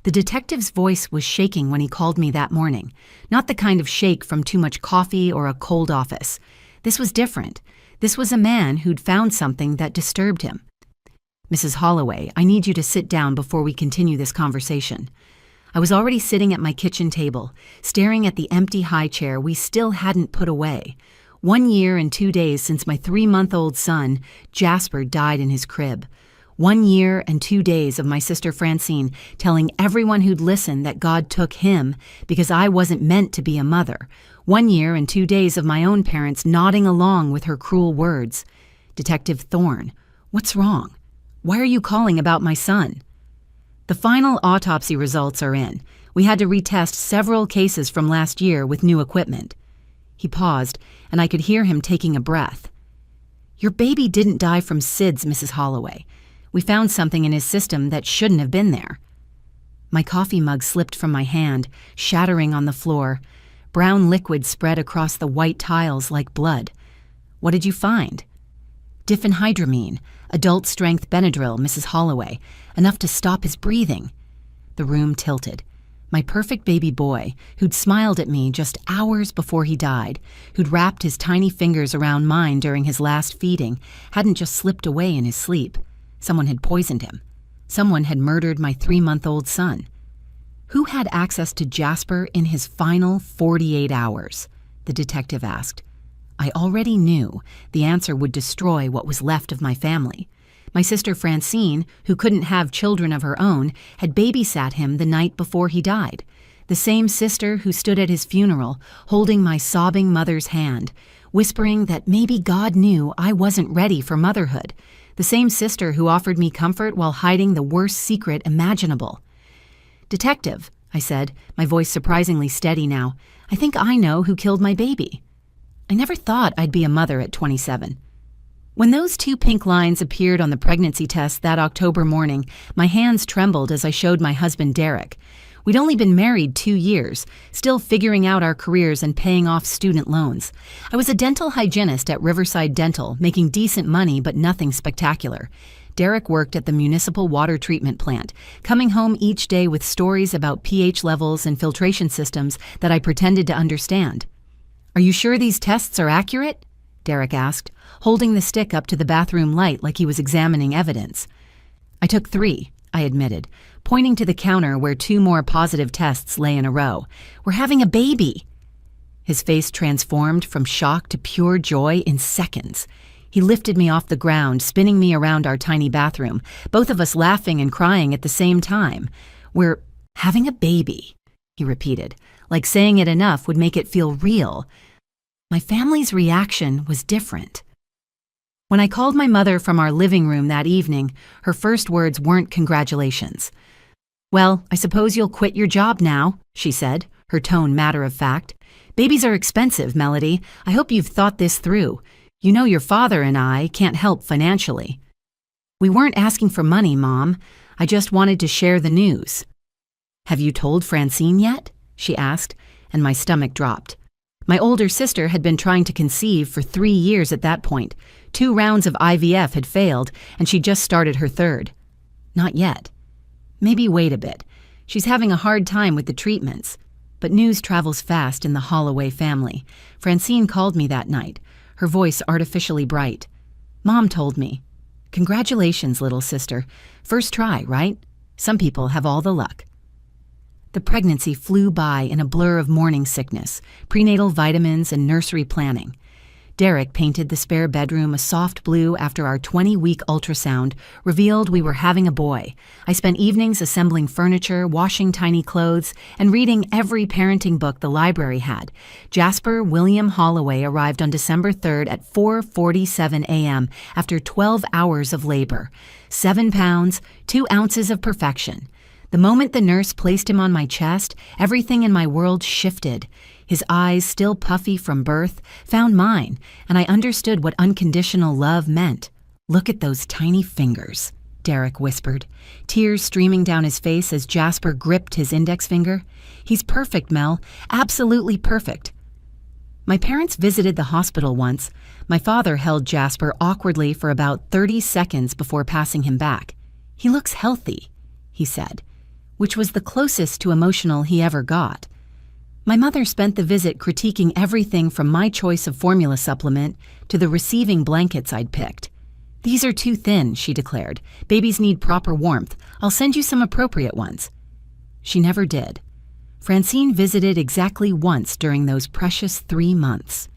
The detective's voice was shaking when he called me that morning, not the kind of shake from too much coffee or a cold office. This was different. This was a man who'd found something that disturbed him. "Mrs. Holloway, I need you to sit down before we continue this conversation." I was already sitting at my kitchen table, staring at the empty high chair we still hadn't put away. 1 year and 2 days since my 3-month-old son, Jasper, died in his crib. 1 year and 2 days of my sister Francine telling everyone who'd listen that God took him because I wasn't meant to be a mother. 1 year and 2 days of my own parents nodding along with her cruel words. "Detective Thorne, what's wrong? Why are you calling about my son?" "The final autopsy results are in. We had to retest several cases from last year with new equipment." He paused, and I could hear him taking a breath. "Your baby didn't die from SIDS, Mrs. Holloway. We found something in his system that shouldn't have been there." My coffee mug slipped from my hand, shattering on the floor. Brown liquid spread across the white tiles like blood. "What did you find?" "Diphenhydramine, adult-strength Benadryl, Mrs. Holloway, enough to stop his breathing." The room tilted. My perfect baby boy, who'd smiled at me just hours before he died, who'd wrapped his tiny fingers around mine during his last feeding, hadn't just slipped away in his sleep. Someone had poisoned him. Someone had murdered my 3-month-old son. Who had access to Jasper in his final 48 hours? The detective asked. I already knew the answer would destroy what was left of my family. My sister Francine, who couldn't have children of her own, had babysat him the night before he died. The same sister who stood at his funeral, holding my sobbing mother's hand, whispering that maybe God knew I wasn't ready for motherhood. The same sister who offered me comfort while hiding the worst secret imaginable. "Detective," I said, my voice surprisingly steady now, "I think I know who killed my baby." I never thought I'd be a mother at 27. When those 2 pink lines appeared on the pregnancy test that October morning, my hands trembled as I showed my husband Derek. We'd only been married 2 years, still figuring out our careers and paying off student loans. I was a dental hygienist at Riverside Dental, making decent money but nothing spectacular. Derek worked at the municipal water treatment plant, coming home each day with stories about pH levels and filtration systems that I pretended to understand. "Are you sure these tests are accurate?" Derek asked, holding the stick up to the bathroom light like he was examining evidence. "I took 3, I admitted, pointing to the counter where 2 more positive tests lay in a row. "We're having a baby!" His face transformed from shock to pure joy in seconds. He lifted me off the ground, spinning me around our tiny bathroom, both of us laughing and crying at the same time. "We're having a baby," he repeated, like saying it enough would make it feel real. My family's reaction was different. When I called my mother from our living room that evening, her first words weren't congratulations. "Well, I suppose you'll quit your job now," she said, her tone matter-of-fact. "Babies are expensive, Melody. I hope you've thought this through. You know your father and I can't help financially." "We weren't asking for money, Mom. I just wanted to share the news." "Have you told Francine yet?" she asked, and my stomach dropped. My older sister had been trying to conceive for 3 years at that point. 2 rounds of IVF had failed, and she just started her 3rd. "Not yet." "Maybe wait a bit. She's having a hard time with the treatments." But news travels fast in the Holloway family. Francine called me that night, her voice artificially bright. "Mom told me." "Congratulations, little sister. First try, right? Some people have all the luck." The pregnancy flew by in a blur of morning sickness, prenatal vitamins, and nursery planning. Derek painted the spare bedroom a soft blue after our 20-week ultrasound revealed we were having a boy. I spent evenings assembling furniture, washing tiny clothes, and reading every parenting book the library had. Jasper William Holloway arrived on December 3rd at 4:47 a.m. after 12 hours of labor. 7 pounds, 2 ounces of perfection. The moment the nurse placed him on my chest, everything in my world shifted. His eyes, still puffy from birth, found mine, and I understood what unconditional love meant. "Look at those tiny fingers," Derek whispered, tears streaming down his face as Jasper gripped his index finger. "He's perfect, Mel, absolutely perfect." My parents visited the hospital once. My father held Jasper awkwardly for about 30 seconds before passing him back. "He looks healthy," he said. which was the closest to emotional he ever got. My mother spent the visit critiquing everything from my choice of formula supplement to the receiving blankets I'd picked. "These are too thin," she declared. "Babies need proper warmth. I'll send you some appropriate ones." She never did. Francine visited exactly once during those precious 3 months.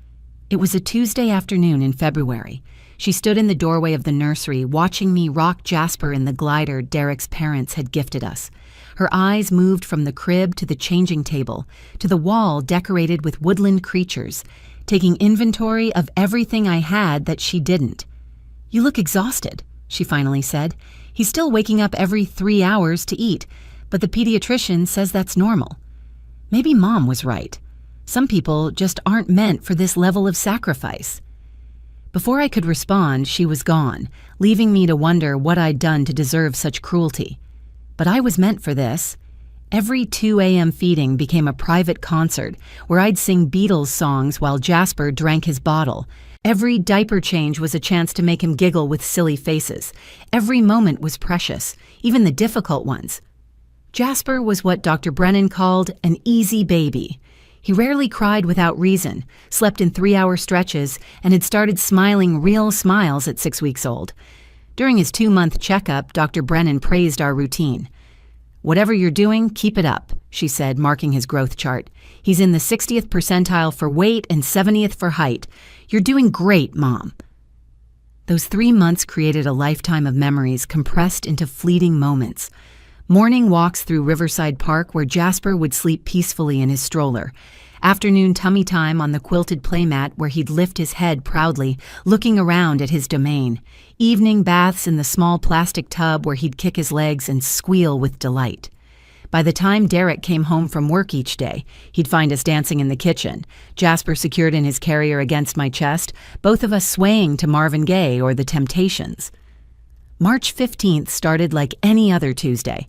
It was a Tuesday afternoon in February. She stood in the doorway of the nursery, watching me rock Jasper in the glider Derek's parents had gifted us. Her eyes moved from the crib to the changing table, to the wall decorated with woodland creatures, taking inventory of everything I had that she didn't. "You look exhausted," she finally said. "He's still waking up every 3 hours to eat, but the pediatrician says that's normal." Maybe Mom was right. Some people just aren't meant for this level of sacrifice. Before I could respond, she was gone, leaving me to wonder what I'd done to deserve such cruelty. But I was meant for this. Every 2 a.m. feeding became a private concert where I'd sing Beatles songs while Jasper drank his bottle. Every diaper change was a chance to make him giggle with silly faces. Every moment was precious, even the difficult ones. Jasper was what Dr. Brennan called an easy baby. He rarely cried without reason, slept in 3-hour stretches, and had started smiling real smiles at 6 weeks old. During his 2-month checkup, Dr. Brennan praised our routine. "Whatever you're doing, keep it up," she said, marking his growth chart. "He's in the 60th percentile for weight and 70th for height. You're doing great, Mom." Those 3 months created a lifetime of memories compressed into fleeting moments. Morning walks through Riverside Park where Jasper would sleep peacefully in his stroller. Afternoon tummy time on the quilted playmat where he'd lift his head proudly, looking around at his domain. Evening baths in the small plastic tub where he'd kick his legs and squeal with delight. By the time Derek came home from work each day, he'd find us dancing in the kitchen, Jasper secured in his carrier against my chest, both of us swaying to Marvin Gaye or The Temptations. March 15th started like any other Tuesday.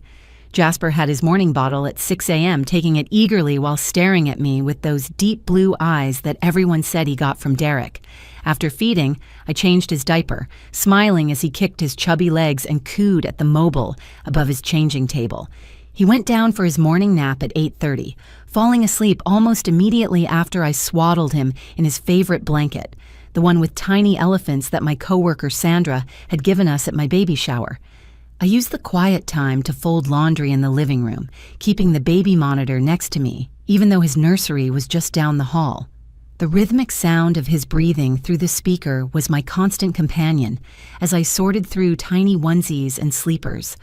Jasper had his morning bottle at 6 a.m., taking it eagerly while staring at me with those deep blue eyes that everyone said he got from Derek. After feeding, I changed his diaper, smiling as he kicked his chubby legs and cooed at the mobile above his changing table. He went down for his morning nap at 8:30, falling asleep almost immediately after I swaddled him in his favorite blanket, the one with tiny elephants that my coworker Sandra had given us at my baby shower. I used the quiet time to fold laundry in the living room, keeping the baby monitor next to me, even though his nursery was just down the hall. The rhythmic sound of his breathing through the speaker was my constant companion as I sorted through tiny onesies and sleepers.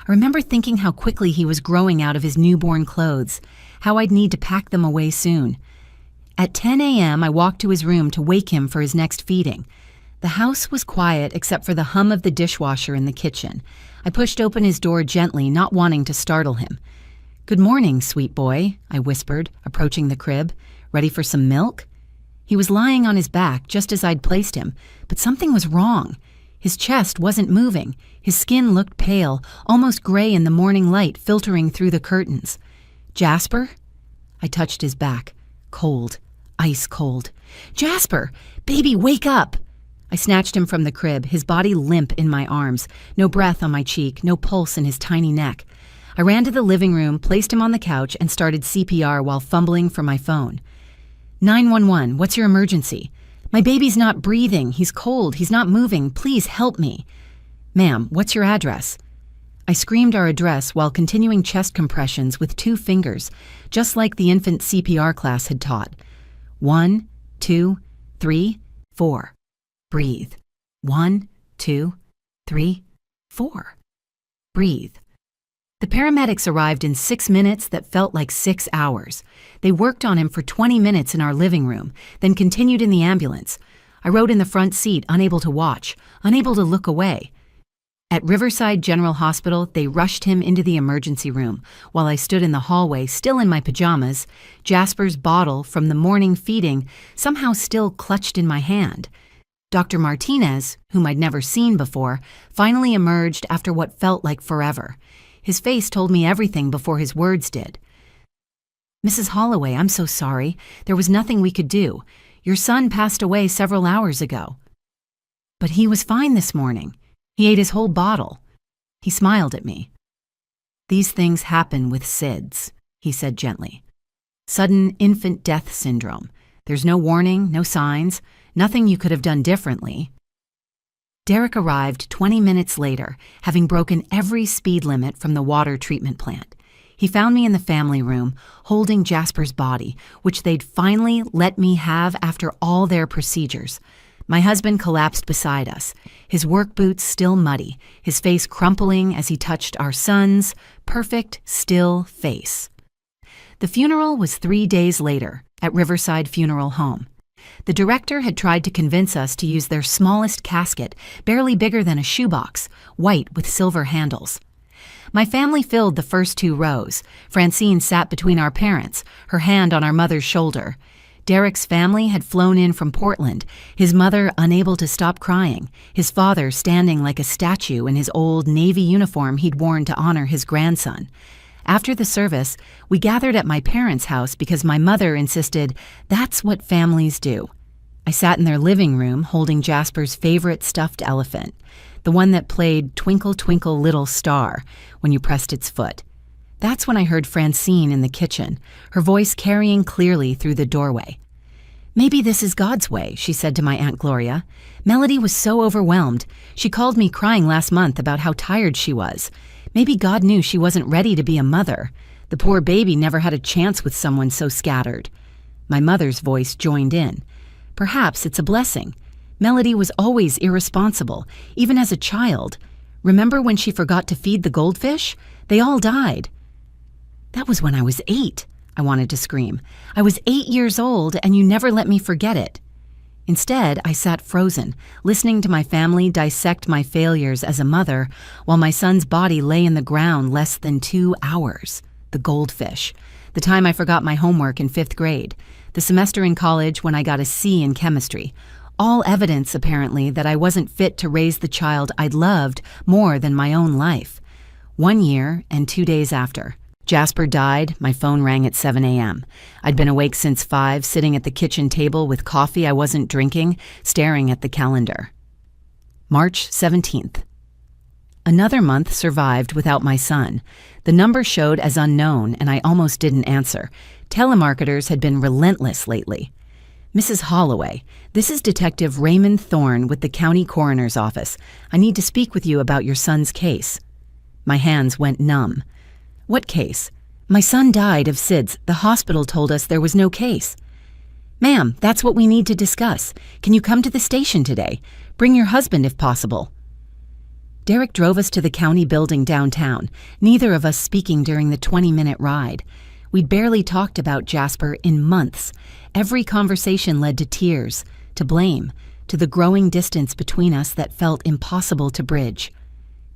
I remember thinking how quickly he was growing out of his newborn clothes, how I'd need to pack them away soon. At 10 a.m., I walked to his room to wake him for his next feeding. The house was quiet except for the hum of the dishwasher in the kitchen. I pushed open his door gently, not wanting to startle him. "Good morning, sweet boy," I whispered, approaching the crib. "Ready for some milk?" He was lying on his back just as I'd placed him, but something was wrong. His chest wasn't moving. His skin looked pale, almost gray in the morning light filtering through the curtains. "Jasper?" I touched his back. Cold. Ice cold. "Jasper! Baby, wake up!" I snatched him from the crib, his body limp in my arms, no breath on my cheek, no pulse in his tiny neck. I ran to the living room, placed him on the couch, and started CPR while fumbling for my phone. 911, what's your emergency? My baby's not breathing. He's cold. He's not moving. Please help me. Ma'am, what's your address? I screamed our address while continuing chest compressions with 2 fingers, just like the infant CPR class had taught. 1, 2, 3, 4. Breathe. 1, 2, 3, 4. Breathe. The paramedics arrived in 6 minutes that felt like 6 hours. They worked on him for 20 minutes in our living room, then continued in the ambulance. I rode in the front seat, unable to watch, unable to look away. At Riverside General Hospital, they rushed him into the emergency room, while I stood in the hallway, still in my pajamas, Jasper's bottle from the morning feeding somehow still clutched in my hand. Dr. Martinez, whom I'd never seen before, finally emerged after what felt like forever. His face told me everything before his words did. "Mrs. Holloway, I'm so sorry. There was nothing we could do. Your son passed away several hours ago." "But he was fine this morning. He ate his whole bottle." He smiled at me. These things happen with SIDS, he said gently. Sudden infant death syndrome. There's no warning, no signs, nothing you could have done differently. Derek arrived 20 minutes later, having broken every speed limit from the water treatment plant. He found me in the family room, holding Jasper's body, which they'd finally let me have after all their procedures. My husband collapsed beside us, his work boots still muddy, his face crumpling as he touched our son's perfect, still face. The funeral was 3 days later at Riverside Funeral Home. The director had tried to convince us to use their smallest casket, barely bigger than a shoebox, white with silver handles. My family filled the first 2 rows. Francine sat between our parents, her hand on our mother's shoulder. Derek's family had flown in from Portland, his mother unable to stop crying, his father standing like a statue in his old Navy uniform he'd worn to honor his grandson. After the service, we gathered at my parents' house because my mother insisted that's what families do. I sat in their living room holding Jasper's favorite stuffed elephant, the one that played Twinkle Twinkle Little Star when you pressed its foot. That's when I heard Francine in the kitchen, her voice carrying clearly through the doorway. "Maybe this is God's way," she said to my Aunt Gloria. "Melody was so overwhelmed. She called me crying last month about how tired she was. Maybe God knew she wasn't ready to be a mother. The poor baby never had a chance with someone so scattered." My mother's voice joined in. "Perhaps it's a blessing. Melody was always irresponsible, even as a child. Remember when she forgot to feed the goldfish? They all died." "That was when I was 8, I wanted to scream. "I was 8 years old, and you never let me forget it." Instead, I sat frozen, listening to my family dissect my failures as a mother, while my son's body lay in the ground less than 2 hours. The goldfish. The time I forgot my homework in 5th grade. The semester in college when I got a C in chemistry. All evidence, apparently, that I wasn't fit to raise the child I'd loved more than my own life. 1 year and 2 days after. Jasper died. My phone rang at 7 a.m. I'd been awake since 5, sitting at the kitchen table with coffee I wasn't drinking, staring at the calendar. March 17th. Another month survived without my son. The number showed as unknown, and I almost didn't answer. Telemarketers had been relentless lately. "Mrs. Holloway, this is Detective Raymond Thorne with the County Coroner's Office. I need to speak with you about your son's case." My hands went numb. "What case?" "My son died of SIDS. The hospital told us there was no case." "Ma'am, that's what we need to discuss. Can you come to the station today? Bring your husband if possible." Derek drove us to the county building downtown, neither of us speaking during the 20-minute ride. We'd barely talked about Jasper in months. Every conversation led to tears, to blame, to the growing distance between us that felt impossible to bridge.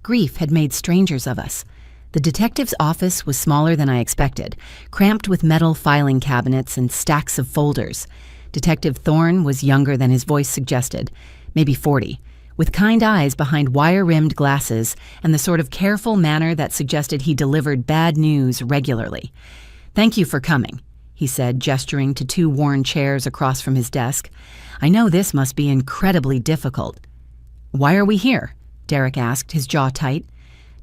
Grief had made strangers of us. The detective's office was smaller than I expected, cramped with metal filing cabinets and stacks of folders. Detective Thorne was younger than his voice suggested, maybe 40, with kind eyes behind wire-rimmed glasses and the sort of careful manner that suggested he delivered bad news regularly. "Thank you for coming," he said, gesturing to 2 worn chairs across from his desk. "I know this must be incredibly difficult." "Why are we here?" Derek asked, his jaw tight.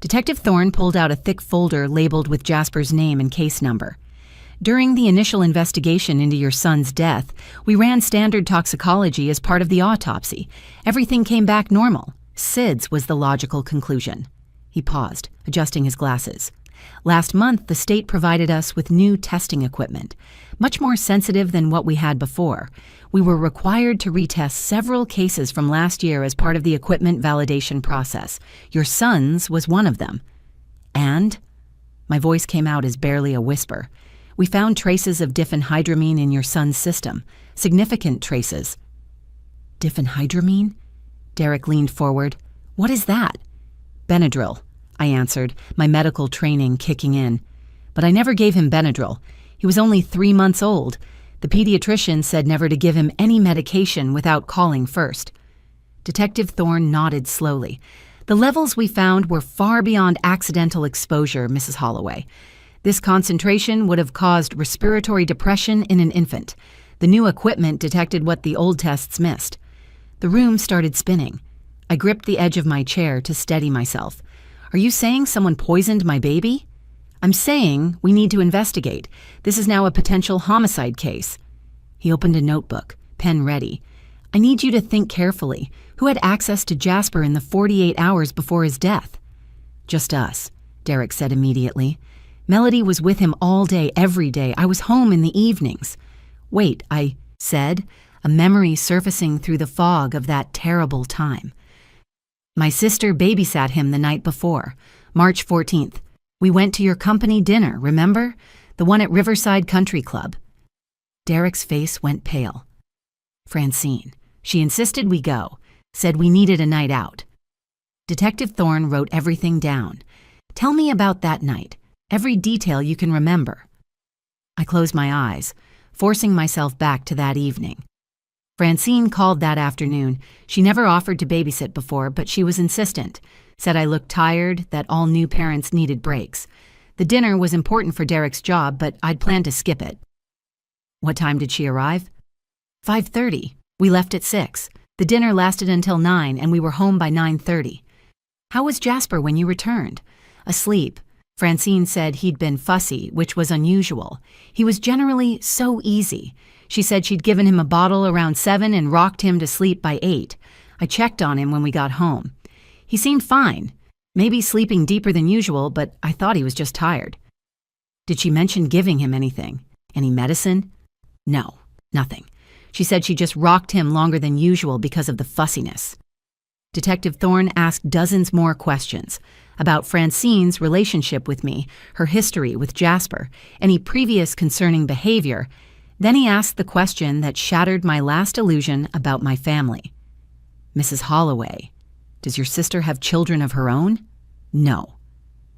Detective Thorne pulled out a thick folder labeled with Jasper's name and case number. "During the initial investigation into your son's death, we ran standard toxicology as part of the autopsy. Everything came back normal. SIDS was the logical conclusion." He paused, adjusting his glasses. "Last month, the state provided us with new testing equipment, much more sensitive than what we had before. We were required to retest several cases from last year as part of the equipment validation process. Your son's was one of them." "And?" My voice came out as barely a whisper. "We found traces of diphenhydramine in your son's system. Significant traces." "Diphenhydramine?" Derek leaned forward. "What is that?" "Benadryl," I answered, my medical training kicking in. "But I never gave him Benadryl. He was only 3 months old. The pediatrician said never to give him any medication without calling first." Detective Thorne nodded slowly. "The levels we found were far beyond accidental exposure, Mrs. Holloway. This concentration would have caused respiratory depression in an infant. The new equipment detected what the old tests missed." The room started spinning. I gripped the edge of my chair to steady myself. "Are you saying someone poisoned my baby?" I'm saying we need to investigate. This is now a potential homicide case. He opened a notebook, pen ready. I need you to think carefully. Who had access to Jasper in the 48 hours before his death? Just us, Derek said immediately. Melody was with him all day, every day. I was home in the evenings. Wait, I said, a memory surfacing through the fog of that terrible time. My sister babysat him the night before, March 14th. We went to your company dinner, remember? The one at Riverside Country Club. Derek's face went pale. Francine. She insisted we go, said we needed a night out. Detective Thorne wrote everything down. Tell me about that night, every detail you can remember. I closed my eyes, forcing myself back to that evening. Francine called that afternoon. She never offered to babysit before, but she was insistent, said I looked tired, that all new parents needed breaks. The dinner was important for Derek's job, but I'd planned to skip it. What time did she arrive? 5:30. We left at 6. The dinner lasted until 9, and we were home by 9:30. How was Jasper when you returned? Asleep. Francine said he'd been fussy, which was unusual. He was generally so easy. She said she'd given him a bottle around 7 and rocked him to sleep by 8. I checked on him when we got home. He seemed fine, maybe sleeping deeper than usual, but I thought he was just tired. Did she mention giving him anything? Any medicine? No, nothing. She said she just rocked him longer than usual because of the fussiness. Detective Thorne asked dozens more questions about Francine's relationship with me, her history with Jasper, any previous concerning behavior. Then he asked the question that shattered my last illusion about my family. Mrs. Holloway, does your sister have children of her own? No.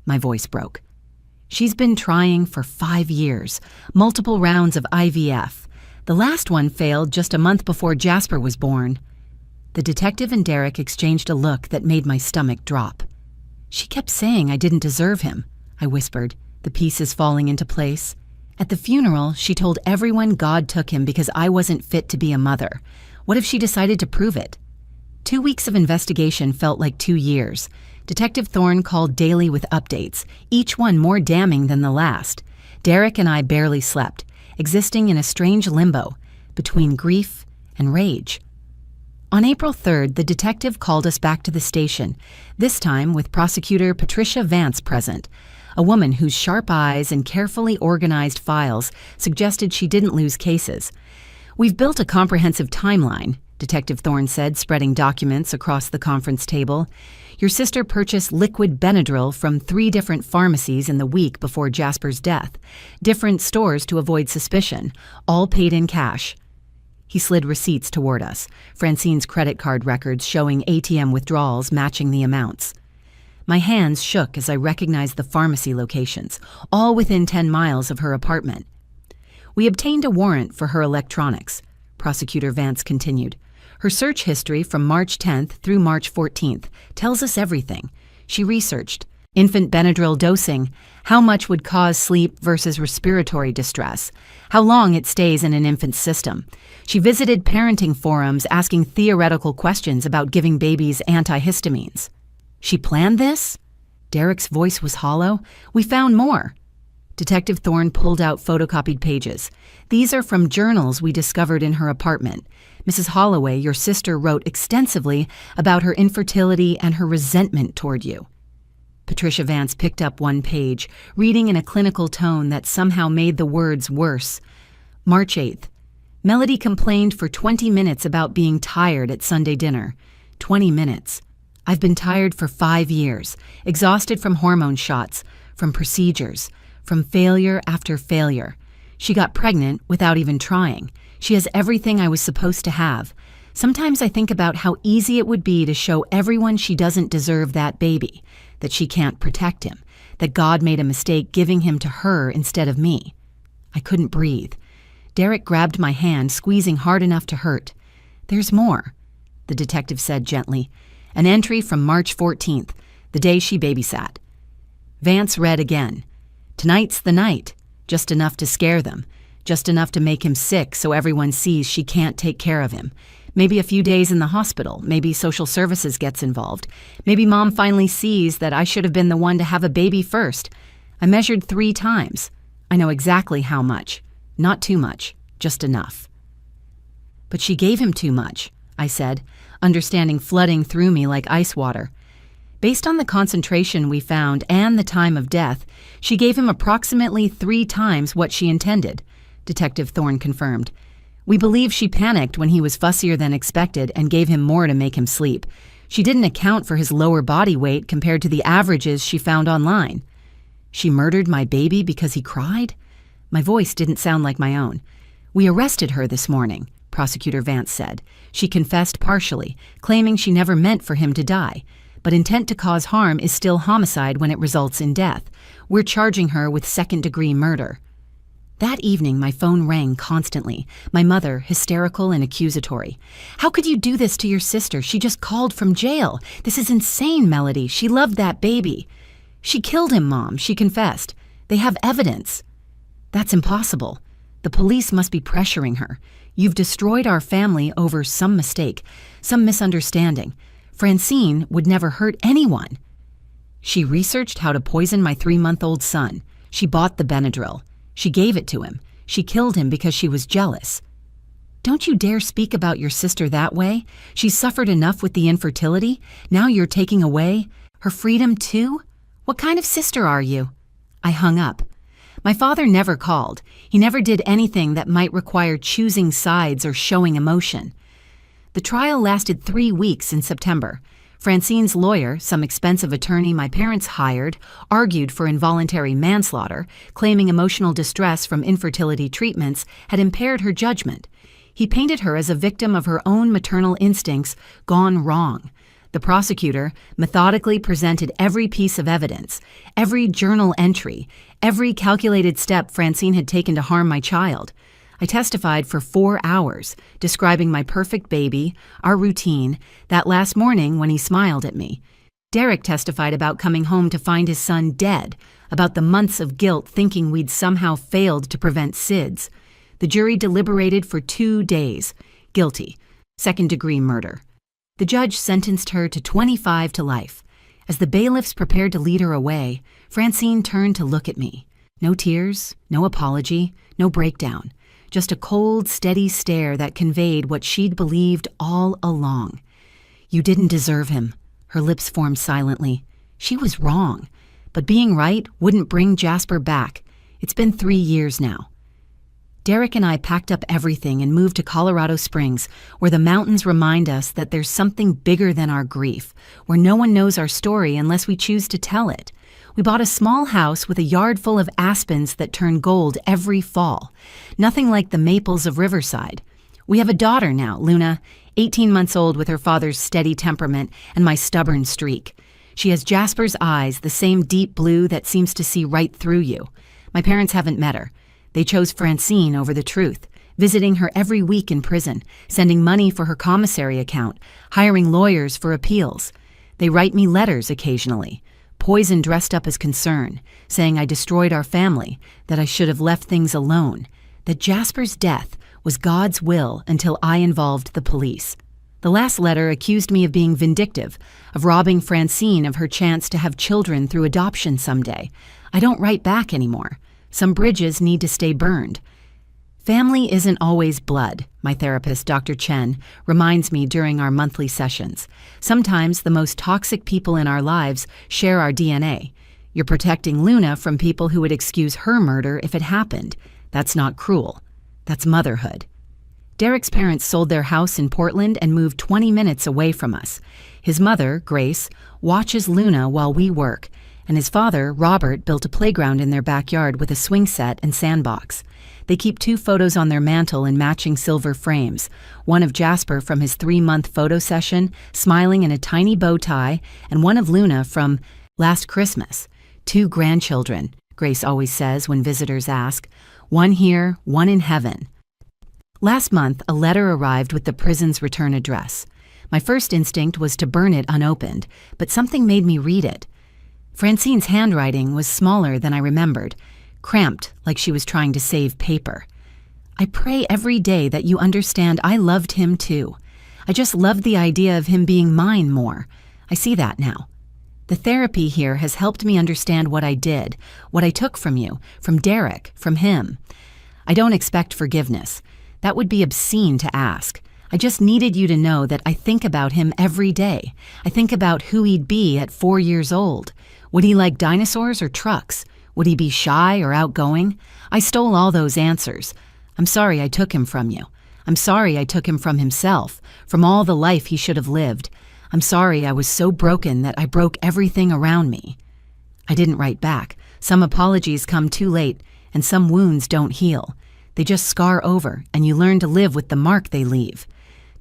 My voice broke. She's been trying for 5 years, multiple rounds of IVF. The last one failed just a month before Jasper was born. The detective and Derek exchanged a look that made my stomach drop. She kept saying I didn't deserve him, I whispered, the pieces falling into place. At the funeral, she told everyone God took him because I wasn't fit to be a mother. What if she decided to prove it? 2 weeks of investigation felt like 2 years. Detective Thorne called daily with updates, each one more damning than the last. Derek and I barely slept, existing in a strange limbo between grief and rage. On April 3rd, the detective called us back to the station, this time with prosecutor Patricia Vance present, a woman whose sharp eyes and carefully organized files suggested she didn't lose cases. We've built a comprehensive timeline, Detective Thorne said, spreading documents across the conference table. Your sister purchased liquid Benadryl from 3 different pharmacies in the week before Jasper's death, different stores to avoid suspicion, all paid in cash. He slid receipts toward us, Francine's credit card records showing ATM withdrawals matching the amounts. My hands shook as I recognized the pharmacy locations, all within 10 miles of her apartment. We obtained a warrant for her electronics, Prosecutor Vance continued. Her search history from March 10th through March 14th tells us everything. She researched infant Benadryl dosing, how much would cause sleep versus respiratory distress, how long it stays in an infant's system. She visited parenting forums asking theoretical questions about giving babies antihistamines. She planned this? Derek's voice was hollow. We found more. Detective Thorne pulled out photocopied pages. These are from journals we discovered in her apartment. Mrs. Holloway, your sister, wrote extensively about her infertility and her resentment toward you. Patricia Vance picked up one page, reading in a clinical tone that somehow made the words worse. March 8th. Melody complained for 20 minutes about being tired at Sunday dinner. 20 minutes. I've been tired for 5 years, exhausted from hormone shots, from procedures, from failure after failure. She got pregnant without even trying. She has everything I was supposed to have. Sometimes I think about how easy it would be to show everyone she doesn't deserve that baby, that she can't protect him, that God made a mistake giving him to her instead of me. I couldn't breathe. Derek grabbed my hand, squeezing hard enough to hurt. There's more, the detective said gently. An entry from March 14th, the day she babysat. Vance read again. Tonight's the night. Just enough to scare them. Just enough to make him sick so everyone sees she can't take care of him. Maybe a few days in the hospital. Maybe social services gets involved. Maybe Mom finally sees that I should have been the one to have a baby first. I measured 3 times. I know exactly how much. Not too much, just enough. But she gave him too much, I said, understanding flooding through me like ice water. Based on the concentration we found and the time of death, she gave him approximately 3 times what she intended, Detective Thorne confirmed. We believe she panicked when he was fussier than expected and gave him more to make him sleep. She didn't account for his lower body weight compared to the averages she found online. She murdered my baby because he cried? My voice didn't sound like my own. We arrested her this morning, Prosecutor Vance said. She confessed partially, claiming she never meant for him to die. But intent to cause harm is still homicide when it results in death. We're charging her with second-degree murder. That evening, my phone rang constantly, my mother hysterical and accusatory. How could you do this to your sister? She just called from jail. This is insane, Melody. She loved that baby. She killed him, Mom, she confessed. They have evidence. That's impossible. The police must be pressuring her. You've destroyed our family over some mistake, some misunderstanding. Francine would never hurt anyone. She researched how to poison my 3-month-old son. She bought the Benadryl. She gave it to him. She killed him because she was jealous. Don't you dare speak about your sister that way. She suffered enough with the infertility. Now you're taking away her freedom too? What kind of sister are you? I hung up. My father never called. He never did anything that might require choosing sides or showing emotion. The trial lasted 3 weeks in September. Francine's lawyer, some expensive attorney my parents hired, argued for involuntary manslaughter, claiming emotional distress from infertility treatments had impaired her judgment. He painted her as a victim of her own maternal instincts gone wrong. The prosecutor methodically presented every piece of evidence, every journal entry, every calculated step Francine had taken to harm my child. I testified for 4 hours, describing my perfect baby, our routine, that last morning when he smiled at me. Derek testified about coming home to find his son dead, about the months of guilt thinking we'd somehow failed to prevent SIDS. The jury deliberated for 2 days. Guilty. Second-degree murder. The judge sentenced her to 25 to life. As the bailiffs prepared to lead her away, Francine turned to look at me. No tears, no apology, no breakdown. Just a cold, steady stare that conveyed what she'd believed all along. You didn't deserve him. Her lips formed silently. She was wrong. But being right wouldn't bring Jasper back. It's been 3 years now. Derek and I packed up everything and moved to Colorado Springs, where the mountains remind us that there's something bigger than our grief, where no one knows our story unless we choose to tell it. We bought a small house with a yard full of aspens that turn gold every fall. Nothing like the maples of Riverside. We have a daughter now, Luna, 18 months old with her father's steady temperament and my stubborn streak. She has Jasper's eyes, the same deep blue that seems to see right through you. My parents haven't met her. They chose Francine over the truth, visiting her every week in prison, sending money for her commissary account, hiring lawyers for appeals. They write me letters occasionally. Poison dressed up as concern, saying I destroyed our family, that I should have left things alone, that Jasper's death was God's will until I involved the police. The last letter accused me of being vindictive, of robbing Francine of her chance to have children through adoption someday. I don't write back anymore. Some bridges need to stay burned. Family isn't always blood, my therapist, Dr. Chen, reminds me during our monthly sessions. Sometimes the most toxic people in our lives share our DNA. You're protecting Luna from people who would excuse her murder if it happened. That's not cruel. That's motherhood. Derek's parents sold their house in Portland and moved 20 minutes away from us. His mother, Grace, watches Luna while we work, and his father, Robert, built a playground in their backyard with a swing set and sandbox. They keep 2 photos on their mantle in matching silver frames, one of Jasper from his 3-month photo session, smiling in a tiny bow tie, and one of Luna from last Christmas. 2 grandchildren, Grace always says when visitors ask. One here, one in heaven. Last month, a letter arrived with the prison's return address. My first instinct was to burn it unopened, but something made me read it. Francine's handwriting was smaller than I remembered, cramped like she was trying to save paper. I pray every day that you understand I loved him too. I just loved the idea of him being mine more. I see that now. The therapy here has helped me understand what I did, what I took from you, from Derek, from him. I don't expect forgiveness. That would be obscene to ask. I just needed you to know that I think about him every day. I think about who he'd be at 4 years old. Would he like dinosaurs or trucks? Would he be shy or outgoing? I stole all those answers. I'm sorry I took him from you. I'm sorry I took him from himself, from all the life he should have lived. I'm sorry I was so broken that I broke everything around me. I didn't write back. Some apologies come too late, and some wounds don't heal. They just scar over, and you learn to live with the mark they leave.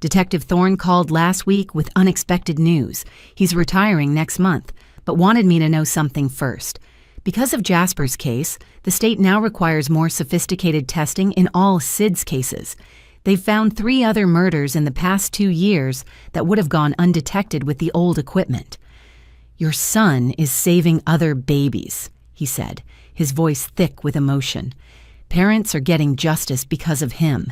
Detective Thorne called last week with unexpected news. He's retiring next month, but wanted me to know something first. Because of Jasper's case, the state now requires more sophisticated testing in all SIDS cases. They've found 3 other murders in the past 2 years that would have gone undetected with the old equipment. Your son is saving other babies, he said, his voice thick with emotion. Parents are getting justice because of him.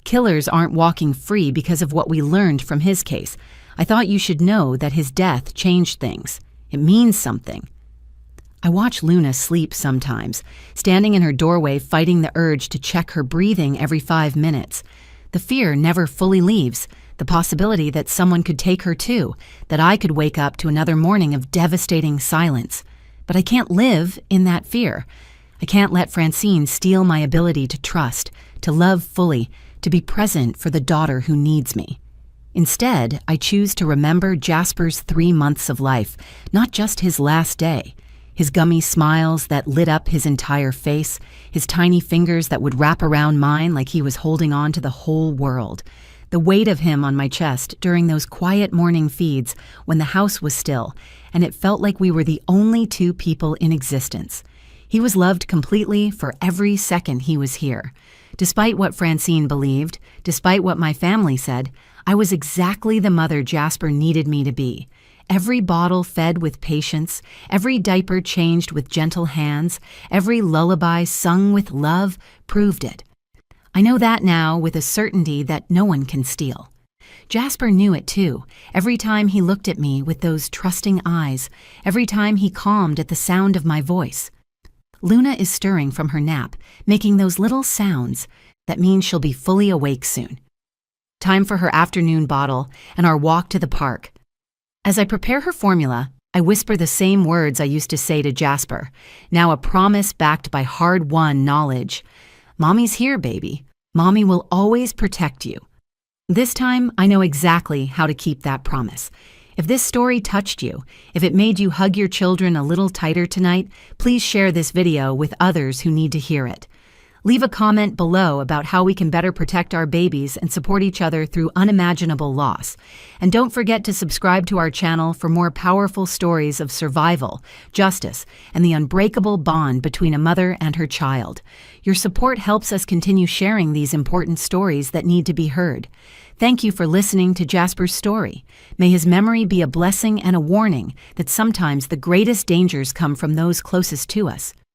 Killers aren't walking free because of what we learned from his case. I thought you should know that his death changed things. It means something. I watch Luna sleep sometimes, standing in her doorway fighting the urge to check her breathing every 5 minutes. The fear never fully leaves, the possibility that someone could take her too, that I could wake up to another morning of devastating silence. But I can't live in that fear. I can't let Francine steal my ability to trust, to love fully, to be present for the daughter who needs me. Instead, I choose to remember Jasper's 3 months of life, not just his last day. His gummy smiles that lit up his entire face, his tiny fingers that would wrap around mine like he was holding on to the whole world. The weight of him on my chest during those quiet morning feeds when the house was still, and it felt like we were the only 2 people in existence. He was loved completely for every second he was here. Despite what Francine believed, despite what my family said, I was exactly the mother Jasper needed me to be. Every bottle fed with patience, every diaper changed with gentle hands, every lullaby sung with love proved it. I know that now with a certainty that no one can steal. Jasper knew it too, every time he looked at me with those trusting eyes, every time he calmed at the sound of my voice. Luna is stirring from her nap, making those little sounds. That means she'll be fully awake soon. Time for her afternoon bottle and our walk to the park. As I prepare her formula, I whisper the same words I used to say to Jasper, now a promise backed by hard-won knowledge. Mommy's here, baby. Mommy will always protect you. This time, I know exactly how to keep that promise. If this story touched you, if it made you hug your children a little tighter tonight, please share this video with others who need to hear it. Leave a comment below about how we can better protect our babies and support each other through unimaginable loss. And don't forget to subscribe to our channel for more powerful stories of survival, justice, and the unbreakable bond between a mother and her child. Your support helps us continue sharing these important stories that need to be heard. Thank you for listening to Jasper's story. May his memory be a blessing and a warning that sometimes the greatest dangers come from those closest to us.